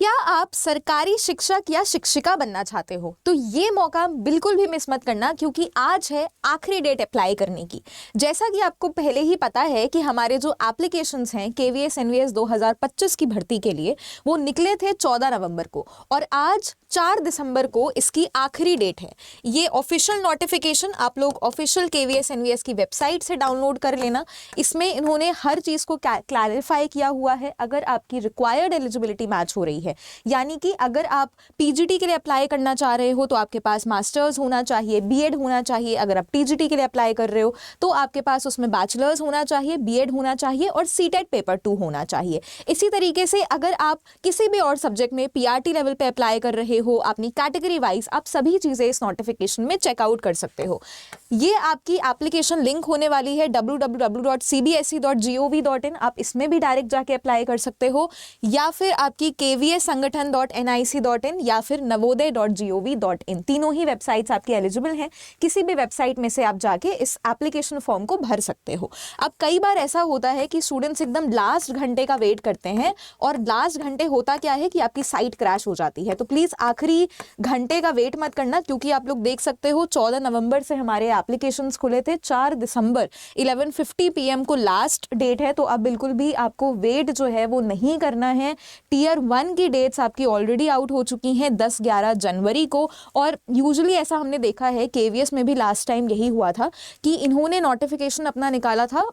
क्या आप सरकारी शिक्षक या शिक्षिका बनना चाहते हो तो ये मौका बिल्कुल भी मिस मत करना, क्योंकि आज है आखिरी डेट अप्लाई करने की। जैसा कि आपको पहले ही पता है कि हमारे जो एप्लीकेशंस हैं केवीएस एनवीएस 2025 की भर्ती के लिए वो निकले थे 14 नवंबर को, और आज 4 दिसंबर को इसकी आखिरी डेट है। ये ऑफिशियल नोटिफिकेशन आप लोग ऑफिशियल केवीएस एनवीएस की वेबसाइट से डाउनलोड कर लेना। इसमें इन्होंने हर चीज़ को क्लैरिफाई किया हुआ है। अगर आपकी रिक्वायर्ड एलिजिबिलिटी मैच हो रही है, यानी कि अगर आप पीजीटी के लिए अप्लाई करना चाह रहे हो तो आपके पास मास्टर्स होना चाहिए, बीएड होना चाहिए। अगर आप टीजीटी के लिए अप्लाई कर रहे हो तो आपके पास उसमें बैचलर्स होना चाहिए, बीएड होना चाहिए और सीटेट पेपर 2 होना चाहिए। इसी तरीके से अगर आप किसी भी और सब्जेक्ट में पीआरटी लेवल पे अप्लाई कर रहे हो, अपनी कैटेगरी वाइज आप सभी चीज़ें इस नोटिफिकेशन में चेकआउट कर सकते हो। ये आपकी एप्लीकेशन लिंक होने वाली है www.cbse.gov.in। आप इसमें भी डायरेक्ट जाके अप्लाई कर सकते हो, या फिर आपकी kvssangathan.nic.in या फिर navodaya.gov.in। तीनों ही वेबसाइट्स आपकी एलिजिबल हैं। किसी भी वेबसाइट में से आप जाके इस एप्लीकेशन फॉर्म को भर सकते हो। अब कई बार ऐसा होता है कि स्टूडेंट्स एकदम लास्ट घंटे का वेट करते हैं, और लास्ट घंटे होता क्या है कि आपकी साइट क्रैश हो जाती है। तो प्लीज़ आखिरी घंटे का वेट मत करना, क्योंकि आप लोग देख सकते हो 14 नवंबर से हमारे एप्लीकेशंस खुले थे, 4 दिसंबर 11:50 PM को लास्ट डेट है। तो अब बिल्कुल भी आपको वेट जो है वो नहीं करना है। टियर 1 की डेट्स आपकी ऑलरेडी आउट हो चुकी हैं 10-11 जनवरी को, और यूजुअली ऐसा हमने देखा है केवीएस में भी लास्ट टाइम यही हुआ था कि इन्होंने नोटिफिकेशन अपना निकाला था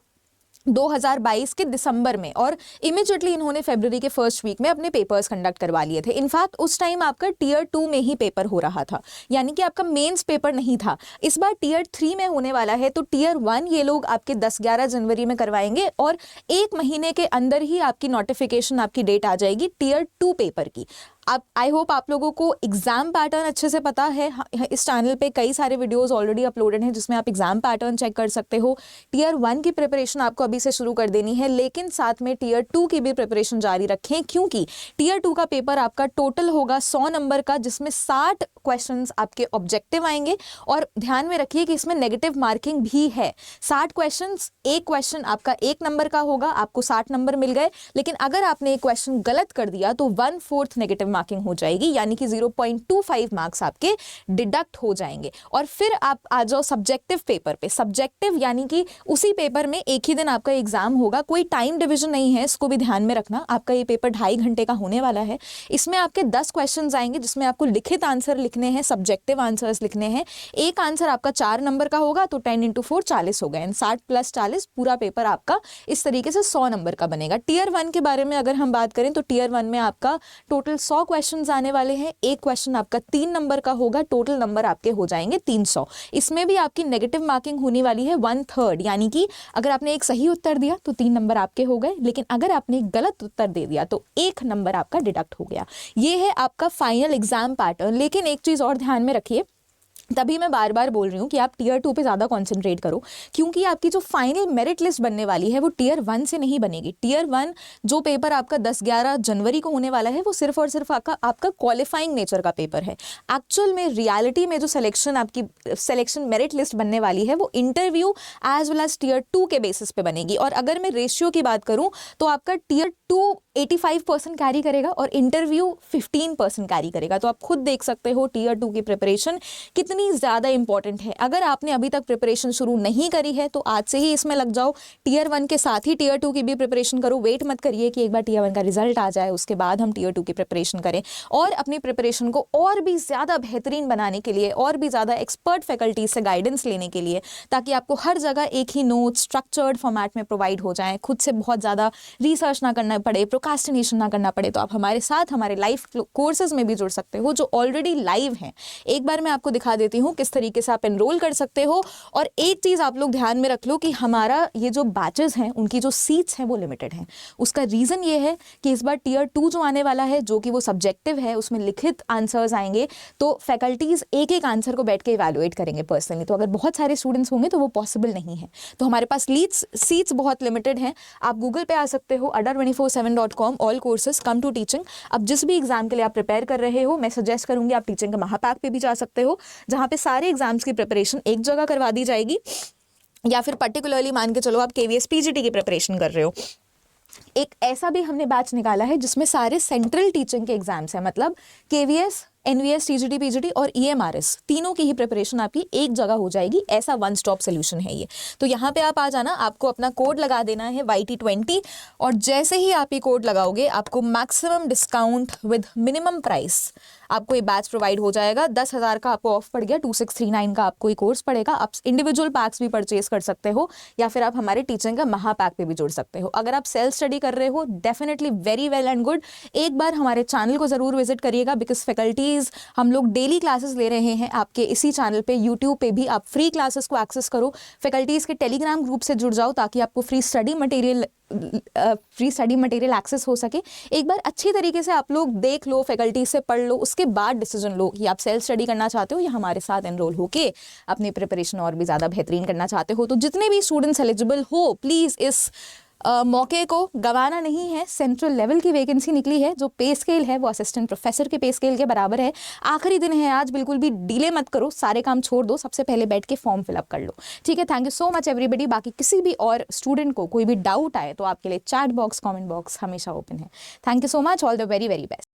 2022 के दिसंबर में, और इमीडिएटली इन्होंने फरवरी के फर्स्ट वीक में अपने पेपर्स कंडक्ट करवा लिए थे। इनफैक्ट उस टाइम आपका टियर 2 में ही पेपर हो रहा था, यानी कि आपका मेंस पेपर नहीं था। इस बार टियर 3 में होने वाला है, तो टियर 1 ये लोग आपके 10-11 जनवरी में करवाएंगे, और 1 महीने के अंदर ही आपकी नोटिफिकेशन आपकी डेट आ जाएगी टियर 2 पेपर की। आप आई होप आप लोगों को एग्जाम पैटर्न अच्छे से पता है। इस चैनल पे कई सारे वीडियोस ऑलरेडी अपलोडेड हैं जिसमें आप एग्जाम पैटर्न चेक कर सकते हो। टियर 1 की प्रिपरेशन आपको अभी से शुरू कर देनी है, लेकिन साथ में टियर 2 की भी प्रिपरेशन जारी रखें, क्योंकि टियर 2 का पेपर आपका टोटल होगा 100 नंबर का, जिसमें 60 क्वेश्चंस आपके ऑब्जेक्टिव आएंगे। और ध्यान में रखिए कि इसमें नेगेटिव मार्किंग भी है। 60 क्वेश्चंस, एक क्वेश्चन आपका 1 नंबर का होगा, आपको 60 नंबर मिल गए। लेकिन अगर आपने एक क्वेश्चन गलत कर दिया तो 1/4 नेगेटिव मार्किंग हो जाएगी, यानी कि 0.25 मार्क्स आपके डिडक्ट हो जाएंगे। और फिर आप आ जाओ सब्जेक्टिव पेपर पे। सब्जेक्टिव यानी कि उसी पेपर में एक ही दिन आपका एग्जाम होगा, कोई टाइम डिवीजन नहीं है, इसको भी ध्यान में रखना। आपका ये पेपर 2.5 घंटे का होने वाला है। इसमें आपके 10 क्वेश्चंस आएंगे, जिसमें आपको लिखित आंसर लिखने हैं, सब्जेक्टिव आंसर्स लिखने हैं। एक आंसर आपका 4 नंबर का होगा, तो 10 × 4 40 हो गए, 60 + 40 पूरा पेपर आपका इस तरीके से 100 नंबर का बनेगा। टियर 1 के बारे में अगर हम बात करें तो टियर 1 में आपका टोटल 100 क्वेश्चन आने वाले हैं। एक क्वेश्चन आपका 3 नंबर का होगा, टोटल नंबर आपके हो जाएंगे 300। इसमें भी आपकी नेगेटिव मार्किंग होने वाली है 1/3, यानी कि अगर आपने एक सही उत्तर दिया तो 3 नंबर आपके हो गए, लेकिन अगर आपने एक गलत उत्तर दे दिया तो 1 नंबर आपका डिडक्ट हो गया। ये है आपका फाइनल एग्जाम पैटर्न। लेकिन एक चीज और ध्यान में रखिए, तभी मैं बार बार बोल रही हूँ कि आप टियर 2 पे ज़्यादा कंसंट्रेट करो, क्योंकि आपकी जो फाइनल मेरिट लिस्ट बनने वाली है वो टियर 1 से नहीं बनेगी। टियर 1 जो पेपर आपका 10-11 जनवरी को होने वाला है वो सिर्फ और सिर्फ आपका क्वालिफाइंग नेचर का पेपर है। एक्चुअल में रियलिटी में जो सिलेक्शन मेरिट लिस्ट बनने वाली है वो interview as well as tier 2 के बेसिस पे बनेगी। और अगर मैं रेशियो की बात करूँ तो आपका टियर 2 85% कैरी करेगा और इंटरव्यू 15% कैरी करेगा। तो आप खुद देख सकते हो टियर 2 की प्रिपरेशन कितनी ज़्यादा इंपॉर्टेंट है। अगर आपने अभी तक प्रिपरेशन शुरू नहीं करी है तो आज से ही इसमें लग जाओ। टियर 1 के साथ ही टियर 2 की भी प्रिपरेशन करो। वेट मत करिए कि एक बार टियर 1 का रिजल्ट आ जाए उसके बाद हम टियर 2 की प्रिपरेशन करें। और अपनी प्रिपरेशन को और भी ज़्यादा बेहतरीन बनाने के लिए, और भी ज़्यादा एक्सपर्ट फैकल्टी से गाइडेंस लेने के लिए, ताकि आपको हर जगह एक ही नोट स्ट्रक्चर्ड फॉर्मेट में प्रोवाइड हो जाए, खुद से बहुत ज़्यादा रिसर्च ना करना पड़े, प्रोक्रास्टिनेशन ना करना पड़े, तो आप हमारे साथ हमारे लाइव कोर्सेज में भी जुड़ सकते हो जो ऑलरेडी लाइव हैं। एक बार मैं आपको दिखा देती हूँ किस तरीके से आप एनरोल कर सकते हो। और एक चीज़ आप लोग ध्यान में रख लो कि हमारा ये जो बैचेस हैं उनकी जो सीट्स हैं वो लिमिटेड हैं। उसका रीज़न ये है कि इस बार टियर 2 जो आने वाला है, जो कि वो सब्जेक्टिव है, उसमें लिखित आंसर्स आएंगे, तो फैकल्टीज़ एक एक आंसर को बैठ के इवैल्यूएट करेंगे पर्सनली। तो अगर बहुत सारे स्टूडेंट्स होंगे तो वो पॉसिबल नहीं है। तो हमारे पास सीट्स बहुत लिमिटेड हैं। आप गूगल पे आ सकते हो adda247.com all courses come to teaching. अब जिस भी एग्जाम के लिए आप प्रिपेयर कर रहे हो, मैं सजेस्ट करूंगी आप टीचिंग के महापैक पे भी जा सकते हो, जहाँ पे सारे एग्जाम्स की प्रिपरेशन एक जगह करवा दी जाएगी। या फिर पर्टिकुलरली मान के चलो आप केवीएस पीजीटी की प्रिपरेशन कर रहे हो एक ऐसा भी हमने बैच निकाला है जिसमें सारे सेंट्रल टीचिंग के एग्जाम्स हैं, मतलब KVS, NVS, TGT, PGT और EMRS तीनों की ही प्रिपरेशन आपकी एक जगह हो जाएगी। ऐसा वन स्टॉप सोल्यूशन है ये। तो यहाँ पे आप आ जाना, आपको अपना कोड लगा देना है YT20 और जैसे ही आप ये कोड लगाओगे आपको maximum discount with minimum price आपको ये बैच प्रोवाइड हो जाएगा। 10,000 का आपको ऑफ पड़ गया, 2639 का आपको ये कोर्स पड़ेगा। आप इंडिविजुअल पैक्स भी परचेज कर सकते हो या फिर आप हमारे टीचिंग का महा पैक पे भी जुड़ सकते हो। अगर आप सेल्फ स्टडी कर रहे हो definitely very well and good, एक बार हमारे चैनल को जरूर विजिट करिएगा बिकॉज फैकल्टीज हम लोग डेली क्लासेस ले रहे हैं आपके इसी चैनल पे। यूट्यूब पे भी आप फ्री क्लासेस को एक्सेस करो, फैकल्टीज के टेलीग्राम ग्रुप से जुड़ जाओ ताकि आपको फ्री स्टडी मटेरियल एक्सेस हो सके। एक बार अच्छी तरीके से आप लोग देख लो, फैकल्टी से पढ़ लो, उसके बाद डिसीजन लो कि आप सेल्फ स्टडी करना चाहते हो या हमारे साथ एनरोल होके अपनी प्रिपरेशन और भी ज़्यादा बेहतरीन करना चाहते हो। तो जितने भी स्टूडेंट्स एलिजिबल हो प्लीज़ इस मौके को गंवाना नहीं है। सेंट्रल लेवल की वैकेंसी निकली है, जो पे स्केल है वो असिस्टेंट प्रोफेसर के पे स्केल के बराबर है। आखिरी दिन है आज, बिल्कुल भी डिले मत करो, सारे काम छोड़ दो, सबसे पहले बैठ के फॉर्म फिलअप कर लो, ठीक है। Thank you so much everybody. बाकी किसी भी और स्टूडेंट को कोई भी डाउट आए तो आपके लिए चैट बॉक्स, कॉमेंट बॉक्स हमेशा ओपन है। Thank you so much, all the very very best.